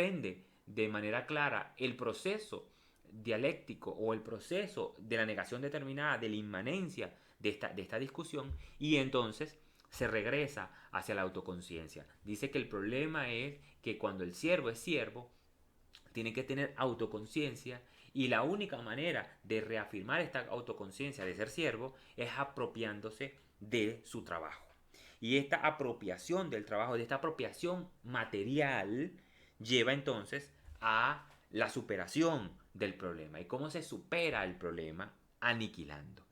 desprende de manera clara el proceso dialéctico o el proceso de la negación determinada, de la inmanencia de esta discusión, y entonces se regresa hacia la autoconciencia. Dice que el problema es que cuando el siervo es siervo, tiene que tener autoconciencia, y la única manera de reafirmar esta autoconciencia de ser siervo es apropiándose de su trabajo. Y esta apropiación del trabajo, de esta apropiación material, lleva entonces a la superación del problema. ¿Y cómo se supera el problema? Aniquilando.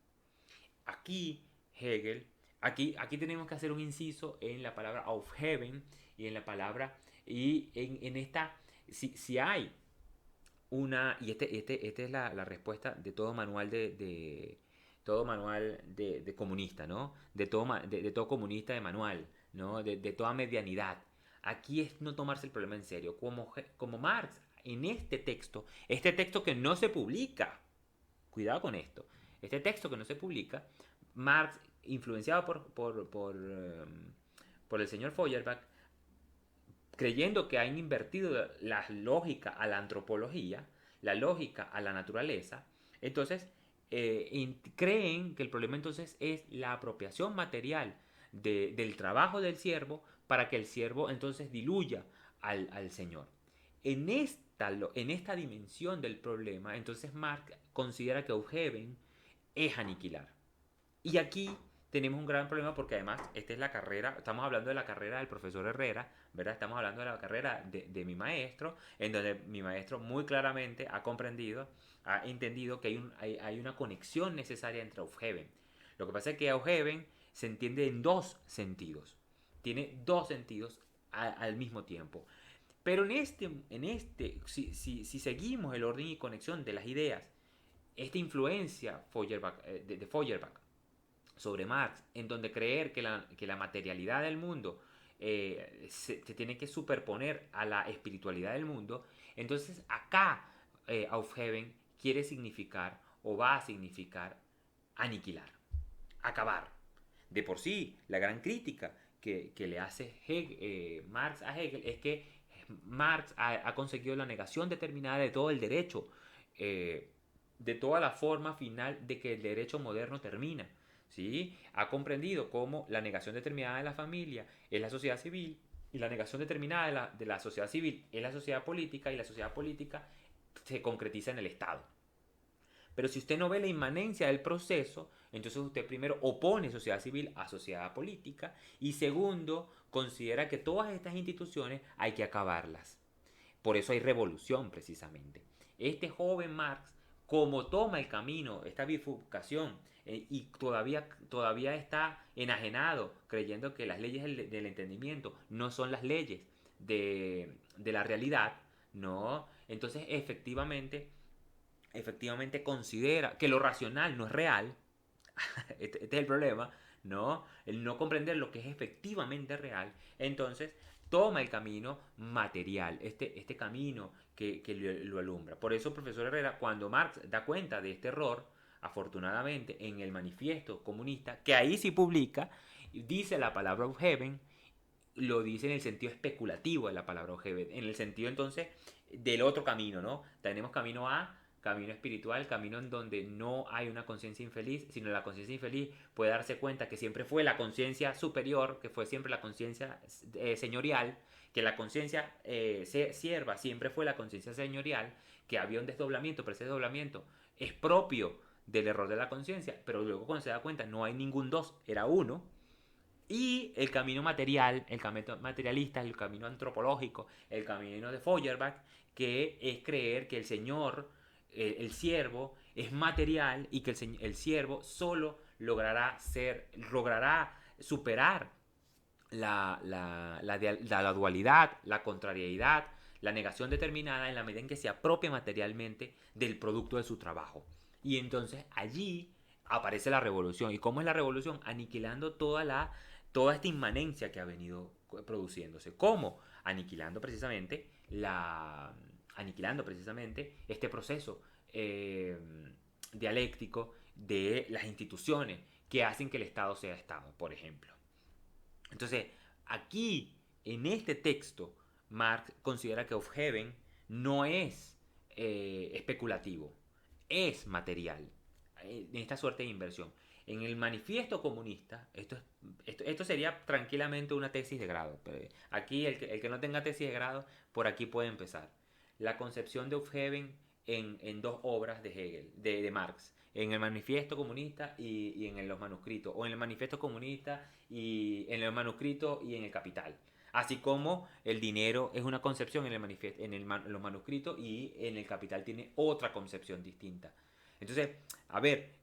Aquí Hegel, aquí tenemos que hacer un inciso en la palabra Aufheben y en la palabra, y en esta, si hay una, y esta es la respuesta de todo manual todo manual de comunista, ¿no? De todo comunista de manual, ¿no? De toda medianidad. Aquí es no tomarse el problema en serio. Como Marx, en este texto que no se publica, cuidado con esto, este texto que no se publica, Marx, influenciado por el señor Feuerbach, creyendo que han invertido la lógica a la antropología, la lógica a la naturaleza, entonces creen que el problema entonces es la apropiación material del trabajo del siervo para que el siervo entonces diluya al Señor. En esta dimensión del problema, entonces Marx considera que Aufheben es aniquilar. Y aquí tenemos un gran problema porque además esta es la carrera, estamos hablando de la carrera del profesor Herrera, ¿verdad? Estamos hablando de la carrera de mi maestro, en donde mi maestro muy claramente ha comprendido, ha entendido que hay una conexión necesaria entre Aufheben. Lo que pasa es que Aufheben se entiende en dos sentidos, tiene dos sentidos al mismo tiempo. Pero si seguimos el orden y conexión de las ideas, esta influencia de Feuerbach sobre Marx, en donde creer que la materialidad del mundo se tiene que superponer a la espiritualidad del mundo, entonces acá Aufheben quiere significar o va a significar aniquilar, acabar. De por sí, la gran crítica que le hace Marx a Hegel es que Marx ha conseguido la negación determinada de todo el derecho, de toda la forma final de que el derecho moderno termina. ¿Sí? Ha comprendido cómo la negación determinada de la familia es la sociedad civil, y la negación determinada de la sociedad civil es la sociedad política, y la sociedad política se concretiza en el Estado. Pero si usted no ve la inmanencia del proceso, entonces usted primero opone sociedad civil a sociedad política, y segundo, considera que todas estas instituciones hay que acabarlas. Por eso hay revolución precisamente. Este joven Marx, como toma el camino, esta bifurcación, y todavía está enajenado, creyendo que las leyes del entendimiento no son las leyes de la realidad, ¿no? Entonces efectivamente considera que lo racional no es real. Este es el problema, ¿no? El no comprender lo que es efectivamente real. Entonces toma el camino material, este camino que lo alumbra. Por eso, profesor Herrera, cuando Marx da cuenta de este error, afortunadamente en el manifiesto comunista, que ahí sí publica, dice la palabra Aufheben, lo dice en el sentido especulativo de la palabra Aufheben, en el sentido entonces del otro camino, ¿no? Tenemos camino A, camino espiritual, camino en donde no hay una conciencia infeliz, sino la conciencia infeliz puede darse cuenta que siempre fue la conciencia superior, que fue siempre la conciencia señorial, que la conciencia sierva siempre fue la conciencia señorial, que había un desdoblamiento, pero ese desdoblamiento es propio del error de la conciencia, pero luego cuando se da cuenta no hay ningún dos, era uno. Y el camino material, el camino materialista, el camino antropológico, el camino de Feuerbach, que es creer que el Señor, el siervo, es material, y que el siervo solo logrará superar la dualidad, la contrariedad, la negación determinada en la medida en que se apropia materialmente del producto de su trabajo. Y entonces allí aparece la revolución. ¿Y cómo es la revolución? Aniquilando toda esta inmanencia que ha venido produciéndose. ¿Cómo? Aniquilando precisamente este proceso dialéctico de las instituciones que hacen que el Estado sea Estado, por ejemplo. Entonces, aquí, en este texto, Marx considera que Aufheben no es especulativo, es material, en esta suerte de inversión. En el manifiesto comunista, esto sería tranquilamente una tesis de grado. Pero aquí el que no tenga tesis de grado, por aquí puede empezar. La concepción de Aufheben en dos obras de Hegel, de Marx, en el manifiesto comunista y en los manuscritos, o en el manifiesto comunista y en el manuscrito y en el capital. Así como el dinero es una concepción en, el manifiesto, en los manuscritos y en el capital tiene otra concepción distinta. Entonces, a ver,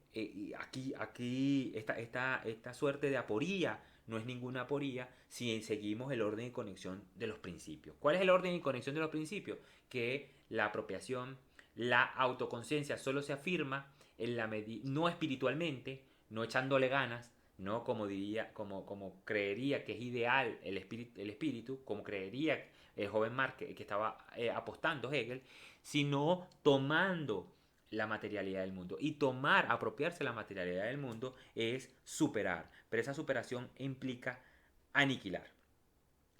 aquí esta suerte de aporía no es ninguna aporía si seguimos el orden y conexión de los principios. ¿Cuál es el orden y conexión de los principios? Que la apropiación, la autoconciencia solo se afirma en la no espiritualmente, no echándole ganas, no como diría, como creería que es ideal el espíritu, como creería el joven Marx que estaba apostando Hegel, sino tomando la materialidad del mundo. Y apropiarse la materialidad del mundo es superar. Pero esa superación implica aniquilar.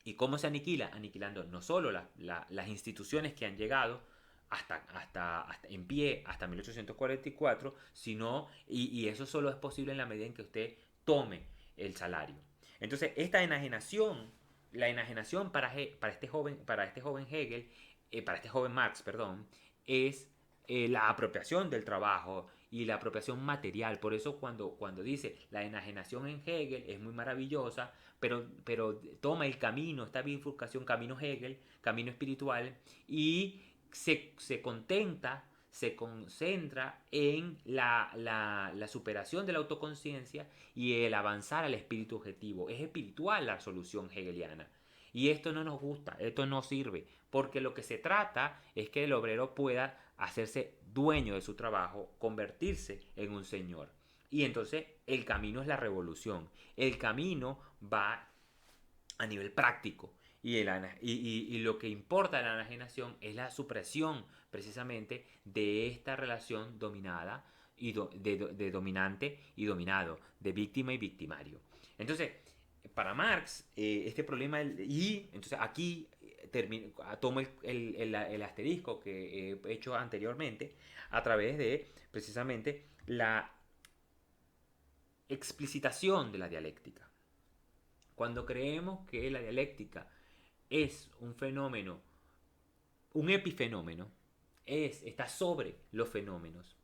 ¿Y cómo se aniquila? Aniquilando no solo las instituciones que han llegado hasta en pie hasta 1844, sino, y eso solo es posible en la medida en que usted tome el salario. Entonces, esta enajenación, la enajenación para este joven Hegel, para este joven Marx, perdón, es la apropiación del trabajo y la apropiación material. Por eso cuando dice la enajenación en Hegel es muy maravillosa, pero toma el camino, esta bifurcación, camino Hegel, camino espiritual, y se contenta, se concentra en la superación de la autoconciencia y el avanzar al espíritu objetivo. Es espiritual la solución hegeliana. Y esto no nos gusta, esto no sirve, porque lo que se trata es que el obrero pueda hacerse dueño de su trabajo, convertirse en un señor. Y entonces el camino es la revolución. El camino va a nivel práctico. Y lo que importa de la enajenación es la supresión precisamente de esta relación dominada de dominante y dominado, de víctima y victimario. Entonces, para Marx, este problema, y entonces aquí tomo el asterisco que he hecho anteriormente a través de precisamente la explicitación de la dialéctica. Cuando creemos que la dialéctica es un fenómeno, un epifenómeno, está sobre los fenómenos,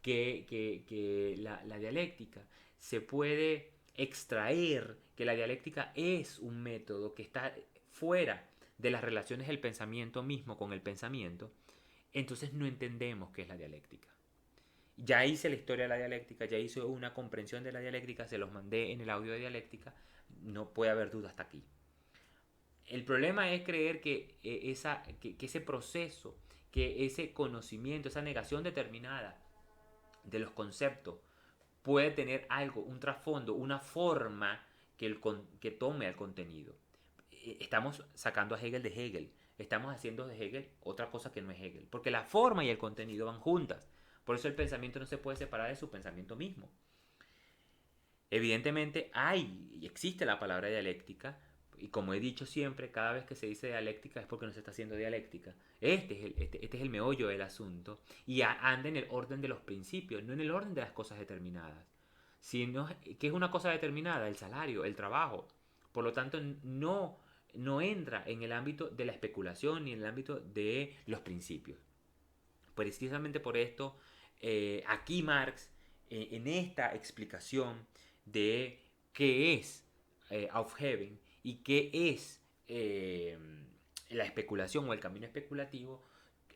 que la dialéctica se puede extraer, que la dialéctica es un método que está fuera de las relaciones del pensamiento mismo con el pensamiento, entonces no entendemos qué es la dialéctica. Ya hice la historia de la dialéctica, ya hice una comprensión de la dialéctica, se los mandé en el audio de dialéctica, no puede haber duda hasta aquí. El problema es creer que ese proceso, que ese conocimiento, esa negación determinada de los conceptos puede tener algo, un trasfondo, una forma que tome al contenido. Estamos sacando a Hegel de Hegel, estamos haciendo de Hegel otra cosa que no es Hegel, porque la forma y el contenido van juntas. Por eso el pensamiento no se puede separar de su pensamiento mismo. Evidentemente existe la palabra dialéctica, y como he dicho siempre, cada vez que se dice dialéctica es porque no se está haciendo dialéctica. Este es el meollo del asunto, y anda en el orden de los principios, no en el orden de las cosas determinadas. Sino, ¿qué es una cosa determinada? El salario, el trabajo. Por lo tanto, no entra en el ámbito de la especulación ni en el ámbito de los principios. Precisamente por esto, aquí Marx, en esta explicación de qué es Aufheben y qué es la especulación o el camino especulativo,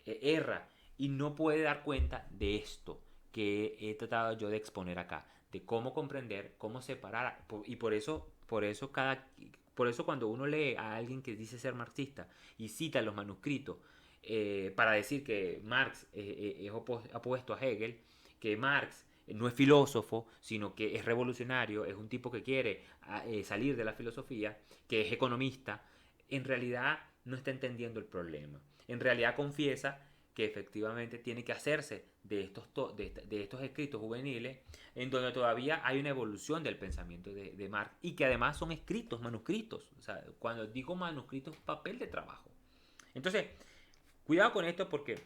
erra y no puede dar cuenta de esto que he tratado yo de exponer acá, de cómo comprender, cómo separar, y por eso cuando uno lee a alguien que dice ser marxista y cita los manuscritos para decir que Marx es opuesto a Hegel, que Marx no es filósofo, sino que es revolucionario, es un tipo que quiere salir de la filosofía, que es economista, en realidad no está entendiendo el problema. En realidad confiesa que efectivamente tiene que hacerse de estos escritos juveniles en donde todavía hay una evolución del pensamiento de Marx y que además son escritos, manuscritos. O sea, cuando digo manuscritos, papel de trabajo. Entonces, cuidado con esto porque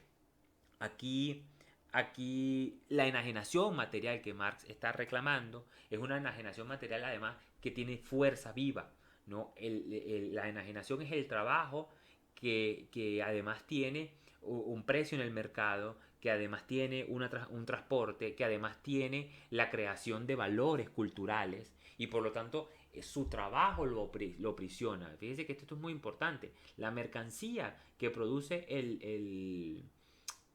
aquí, aquí la enajenación material que Marx está reclamando es una enajenación material además que tiene fuerza viva, ¿no? La enajenación es el trabajo que además tiene un precio en el mercado, que además tiene un transporte, que además tiene la creación de valores culturales y por lo tanto su trabajo lo prisiona. Fíjense que esto es muy importante. La mercancía que produce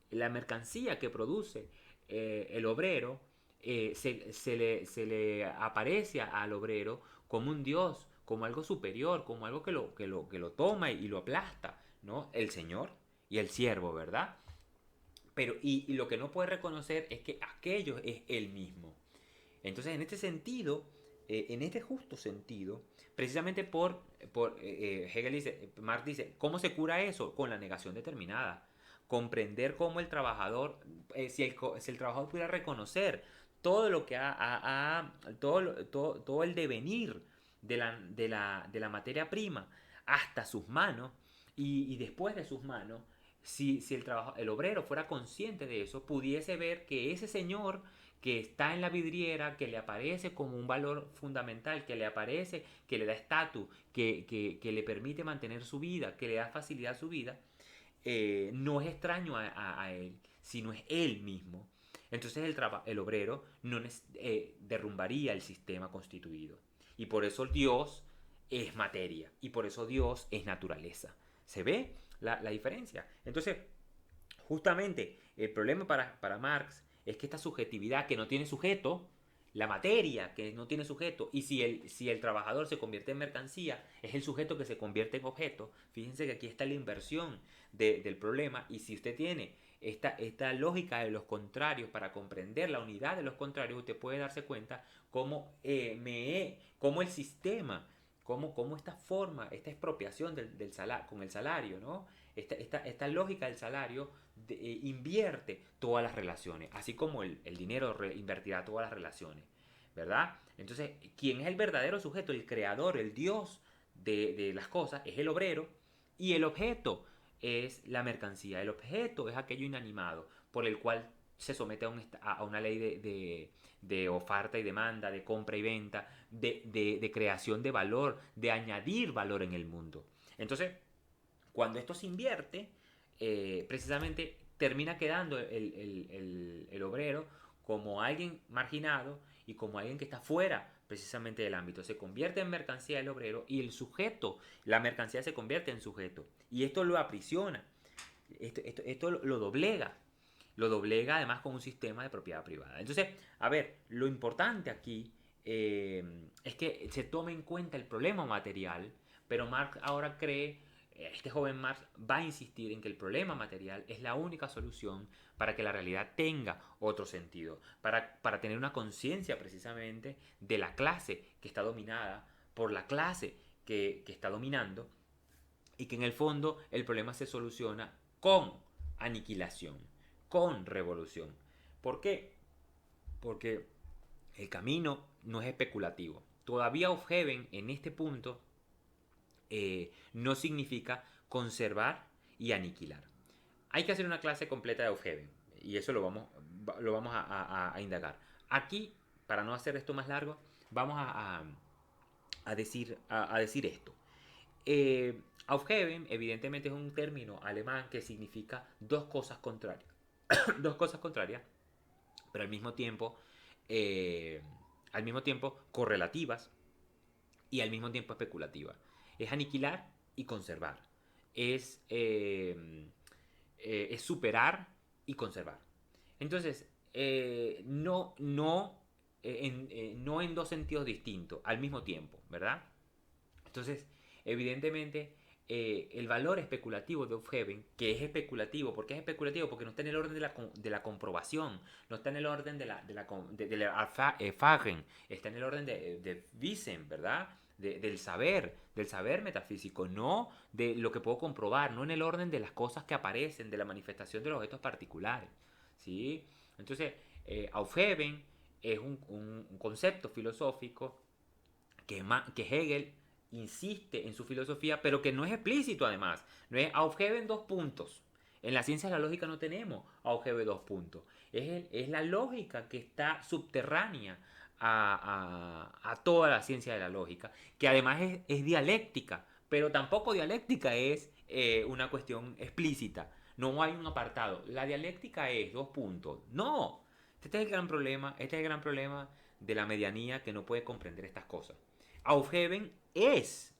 la mercancía que produce el obrero se le aparece al obrero como un dios, como algo superior, como algo que lo toma y lo aplasta, ¿no? El señor y el siervo, ¿verdad? Pero, y lo que no puede reconocer es que aquello es él mismo. Entonces, en este sentido, en este justo sentido, precisamente Hegel dice, Marx dice, ¿cómo se cura eso? Con la negación determinada. Comprender cómo el trabajador, si el trabajador pudiera reconocer todo lo que todo el devenir de la materia prima hasta sus manos y después de sus manos, si el obrero fuera consciente de eso, pudiese ver que ese señor que está en la vidriera, que le aparece como un valor fundamental, que le aparece, que le da estatus, que le permite mantener su vida, que le da facilidad a su vida, no es extraño a él, sino es él mismo. Entonces el obrero no derrumbaría el sistema constituido. Y por eso Dios es materia. Y por eso Dios es naturaleza. ¿Se ve la diferencia? Entonces, justamente el problema para Marx es que esta subjetividad que no tiene sujeto, la materia que no tiene sujeto, y si el trabajador se convierte en mercancía, es el sujeto que se convierte en objeto. Fíjense que aquí está la inversión del problema, y si usted tiene esta lógica de los contrarios para comprender la unidad de los contrarios, usted puede darse cuenta cómo el sistema, cómo esta forma, esta expropiación con el salario, ¿no? Esta lógica del salario invierte todas las relaciones, así como el dinero invertirá todas las relaciones, ¿verdad? Entonces, ¿quién es el verdadero sujeto? El creador, el Dios de las cosas, es el obrero, y el objeto es la mercancía. El objeto es aquello inanimado por el cual se somete a una ley de oferta y demanda, de compra y venta, de creación de valor, de añadir valor en el mundo. Entonces, cuando esto se invierte, precisamente termina quedando el obrero como alguien marginado y como alguien que está fuera precisamente del ámbito. Se convierte en mercancía el obrero y el sujeto, la mercancía se convierte en sujeto. Y esto lo aprisiona, esto lo doblega además con un sistema de propiedad privada. Entonces, a ver, lo importante aquí es que se tome en cuenta el problema material, pero Marx ahora cree, este joven Marx va a insistir en que el problema material es la única solución para que la realidad tenga otro sentido, para tener una conciencia precisamente de la clase que está dominada por la clase que está dominando y que en el fondo el problema se soluciona con aniquilación, con revolución. ¿Por qué? Porque el camino no es especulativo. Todavía Aufheben en este punto no significa conservar y aniquilar. Hay que hacer una clase completa de Aufheben y eso lo vamos a indagar. Aquí, para no hacer esto más largo, vamos a decir esto. Aufheben evidentemente es un término alemán que significa dos cosas contrarias. Dos cosas contrarias, pero eh, al mismo tiempo correlativas y al mismo tiempo especulativas. Es aniquilar y conservar. Es, es superar y conservar. Entonces, no en dos sentidos distintos, al mismo tiempo, ¿verdad? Entonces, evidentemente, el valor especulativo de Aufheben, que es especulativo, ¿por qué es especulativo? Porque no está en el orden de la comprobación, no está en el orden de la Erfahren, está en el orden de Wissen, ¿verdad? Del saber metafísico, no de lo que puedo comprobar, no en el orden de las cosas que aparecen, de la manifestación de los objetos particulares, ¿sí? Entonces, Aufheben es un concepto filosófico que Hegel insiste en su filosofía, pero que no es explícito además. No es Aufheben dos puntos. En la ciencia de la lógica no tenemos Aufheben dos puntos. Es la lógica que está subterránea a toda la ciencia de la lógica, que además es dialéctica, pero tampoco dialéctica es una cuestión explícita. No hay un apartado. La dialéctica es dos puntos. No. Este es el gran problema. Este es el gran problema de la medianía que no puede comprender estas cosas. Aufheben es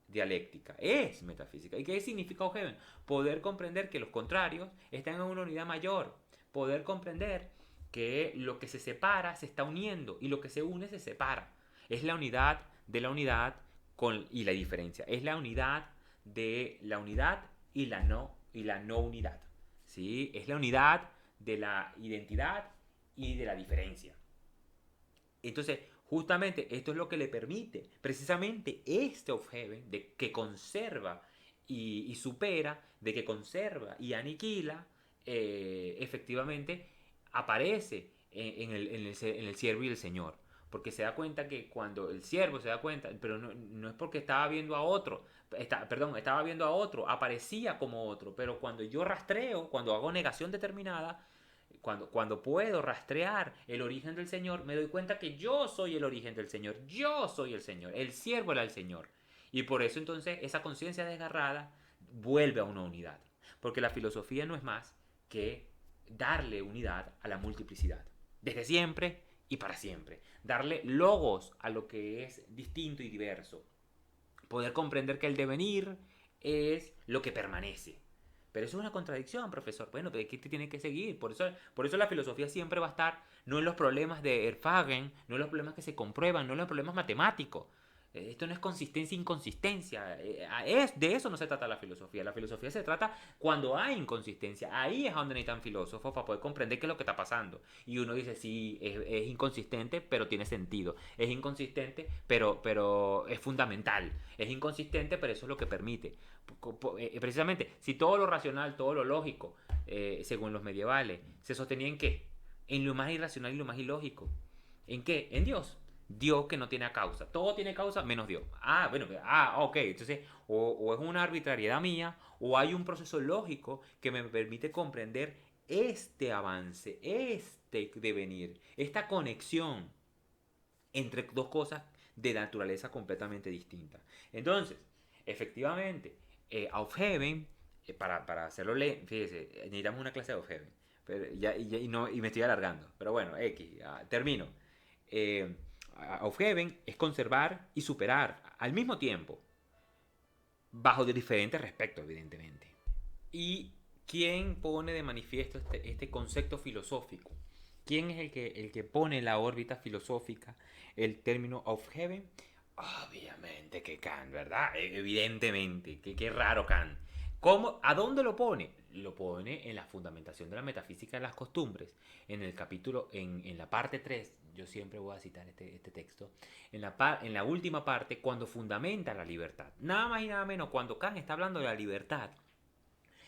dialéctica, es metafísica. ¿Y qué significa Aufheben? Poder comprender que los contrarios están en una unidad mayor. Poder comprender que lo que se separa se está uniendo y lo que se une se separa. Es la unidad de la unidad y la diferencia. Es la unidad de la unidad y la no unidad. ¿Sí? Es la unidad de la identidad y de la diferencia. Entonces, justamente esto es lo que le permite, precisamente este Aufheben, de que conserva y supera, de que conserva y aniquila, efectivamente aparece en el siervo y el Señor. Porque se da cuenta que cuando el siervo se da cuenta, pero no es porque estaba viendo a otro, estaba viendo a otro, aparecía como otro, pero cuando yo rastreo, cuando hago negación determinada, cuando puedo rastrear el origen del Señor, me doy cuenta que yo soy el origen del Señor, yo soy el Señor, el siervo era el Señor. Y por eso entonces esa conciencia desgarrada vuelve a una unidad. Porque la filosofía no es más que darle unidad a la multiplicidad. Desde siempre y para siempre. Darle logos a lo que es distinto y diverso. Poder comprender que el devenir es lo que permanece. Pero eso es una contradicción, profesor. Bueno, pero ¿qué te tiene que seguir? Por eso la filosofía siempre va a estar no en los problemas de Erfagen, no en los problemas que se comprueban, no en los problemas matemáticos. Esto no es consistencia e inconsistencia. De eso no se trata la filosofía. La filosofía se trata cuando hay inconsistencia. Ahí es donde necesitan filósofos para poder comprender qué es lo que está pasando. Y uno dice, sí, es inconsistente, pero tiene sentido. Es inconsistente, pero es fundamental. Es inconsistente, pero eso es lo que permite. Precisamente, si todo lo racional, todo lo lógico, según los medievales, se sostenía en qué? En lo más irracional y lo más ilógico. ¿En qué? En Dios. Dios que no tiene causa. Todo tiene causa menos Dios. Ok. Entonces, o es una arbitrariedad mía, o hay un proceso lógico que me permite comprender este avance, este devenir, esta conexión entre dos cosas de naturaleza completamente distinta. Entonces, efectivamente, Aufheben, para hacerlo lento, fíjese, necesitamos una clase de Aufheben. Y me estoy alargando. Pero bueno, termino. Aufheben es conservar y superar al mismo tiempo, bajo de diferentes respectos, evidentemente. ¿Y quién pone de manifiesto este concepto filosófico? ¿Quién es el que pone en la órbita filosófica el término Aufheben? Obviamente que Kant, ¿verdad? Evidentemente, qué raro Kant. ¿A dónde lo pone? Lo pone en la fundamentación de la metafísica de las costumbres. En el capítulo, en la parte 3, yo siempre voy a citar este texto, en la última parte, cuando fundamenta la libertad. Nada más y nada menos, cuando Kant está hablando de la libertad,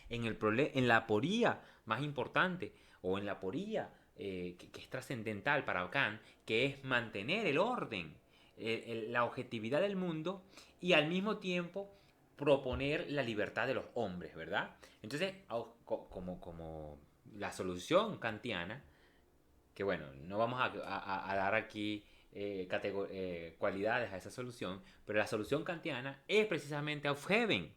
en la aporía más importante, o en la aporía que es trascendental para Kant, que es mantener el orden, la objetividad del mundo y al mismo tiempo proponer la libertad de los hombres, ¿verdad? Entonces, como la solución kantiana, que bueno, no vamos a dar aquí cualidades a esa solución, pero la solución kantiana es precisamente Aufheben,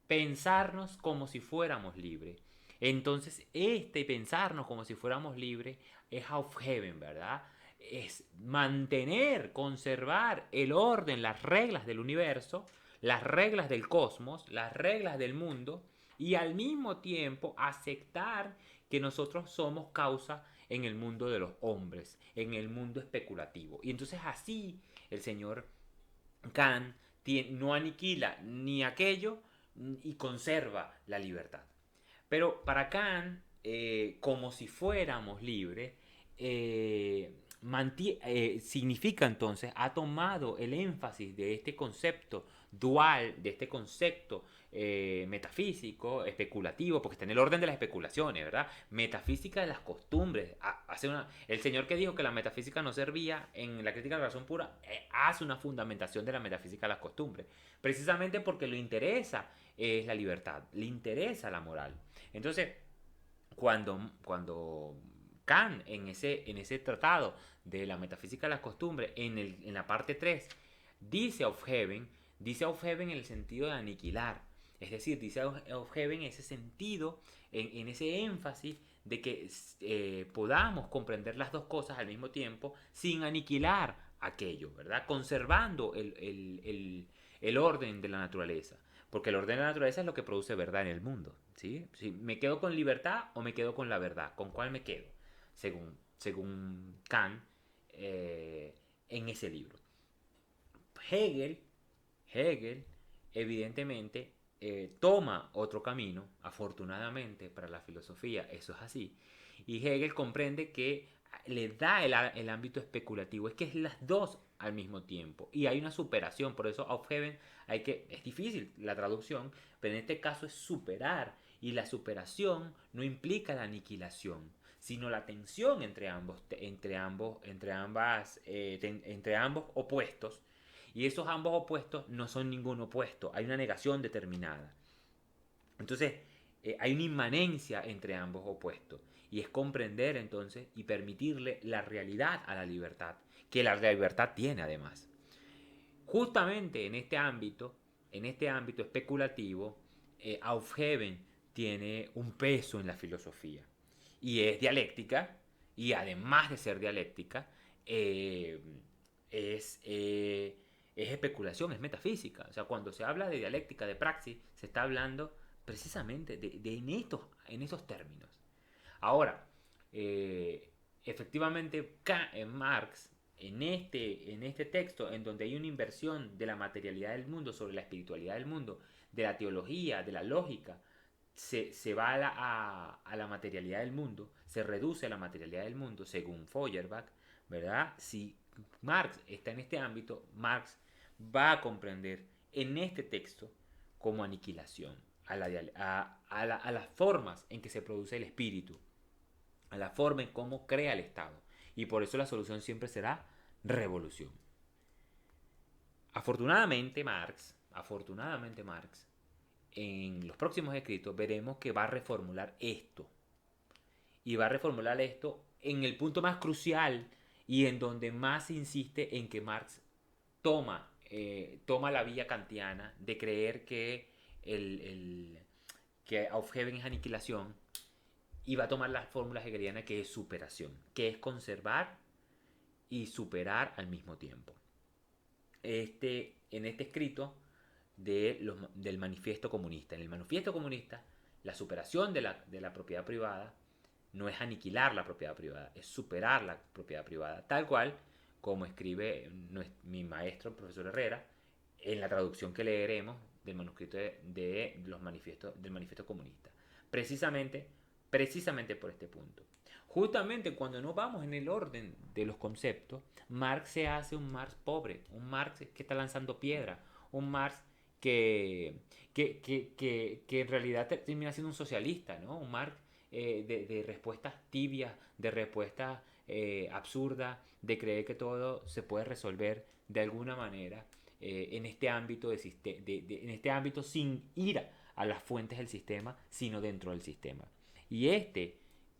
pensarnos como si fuéramos libres. Entonces, pensarnos como si fuéramos libres es Aufheben, ¿verdad? Es mantener, conservar el orden, las reglas del universo, las reglas del cosmos, las reglas del mundo, y al mismo tiempo aceptar que nosotros somos causa en el mundo de los hombres, en el mundo especulativo. Y entonces así el señor Kant no aniquila ni aquello y conserva la libertad. Pero para Kant, como si fuéramos libres, significa entonces, ha tomado el énfasis de este concepto dual de este concepto metafísico, especulativo, porque está en el orden de las especulaciones, ¿verdad? Metafísica de las costumbres. El señor que dijo que la metafísica no servía en la crítica de la razón pura, hace una fundamentación de la metafísica de las costumbres, precisamente porque le interesa es la libertad, le interesa la moral. Entonces, cuando Kant en ese tratado de la metafísica de las costumbres, en la parte 3 dice Aufheben en el sentido de aniquilar. Es decir, dice Aufheben en ese sentido, en ese énfasis de que podamos comprender las dos cosas al mismo tiempo sin aniquilar aquello, ¿verdad? Conservando el orden de la naturaleza. Porque el orden de la naturaleza es lo que produce verdad en el mundo. ¿Sí? ¿Sí? ¿Me quedo con libertad o me quedo con la verdad? ¿Con cuál me quedo? Según Kant en ese libro. Hegel, Hegel evidentemente toma otro camino, afortunadamente para la filosofía eso es así, y Hegel comprende que le da el ámbito especulativo, es que es las dos al mismo tiempo, y hay una superación, por eso Aufheben es difícil la traducción, pero en este caso es superar, y la superación no implica la aniquilación, sino la tensión entre ambos opuestos, y esos ambos opuestos no son ningún opuesto, hay una negación determinada. Entonces, hay una inmanencia entre ambos opuestos. Y es comprender entonces y permitirle la realidad a la libertad, que la libertad tiene además. Justamente en este ámbito especulativo, Aufheben tiene un peso en la filosofía. Y es dialéctica, y además de ser dialéctica, eh, es, eh, es especulación, es metafísica. O sea, cuando se habla de dialéctica, de praxis, se está hablando precisamente en estos términos. Ahora, eh, efectivamente, Marx, en este texto, en donde hay una inversión de la materialidad del mundo sobre la espiritualidad del mundo, de la teología, de la lógica, se va a la materialidad del mundo, se reduce a la materialidad del mundo, según Feuerbach, ¿verdad? Si Marx está en este ámbito, Marx va a comprender en este texto como aniquilación a las formas en que se produce el espíritu, a la forma en cómo crea el Estado. Y por eso la solución siempre será revolución. Afortunadamente Marx, en los próximos escritos veremos que va a reformular esto. Y va a reformular esto en el punto más crucial y en donde más insiste en que Marx toma la vía kantiana de creer que Aufheben es aniquilación y va a tomar la fórmula hegeliana que es superación, que es conservar y superar al mismo tiempo. En este escrito del manifiesto comunista. En el manifiesto comunista, la superación de la propiedad privada no es aniquilar la propiedad privada, es superar la propiedad privada, tal cual como escribe mi maestro, el profesor Herrera, en la traducción que leeremos del manuscrito del manifiesto comunista. Precisamente por este punto. Justamente cuando no vamos en el orden de los conceptos, Marx se hace un Marx pobre, un Marx que está lanzando piedra, un Marx que en realidad termina siendo un socialista, ¿no? Un Marx de respuestas tibias, de respuestas absurdas, de creer que todo se puede resolver de alguna manera en este ámbito en este ámbito sin ir a las fuentes del sistema, sino dentro del sistema. Y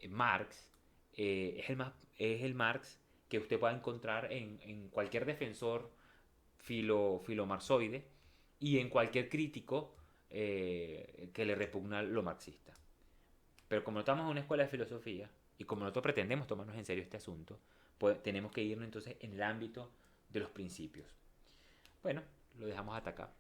Marx es el Marx que usted pueda encontrar en cualquier defensor filomarxoide y en cualquier crítico que le repugna lo marxista. Pero como no estamos en una escuela de filosofía y como nosotros pretendemos tomarnos en serio este asunto, pues tenemos que irnos entonces en el ámbito de los principios. Bueno, lo dejamos hasta acá.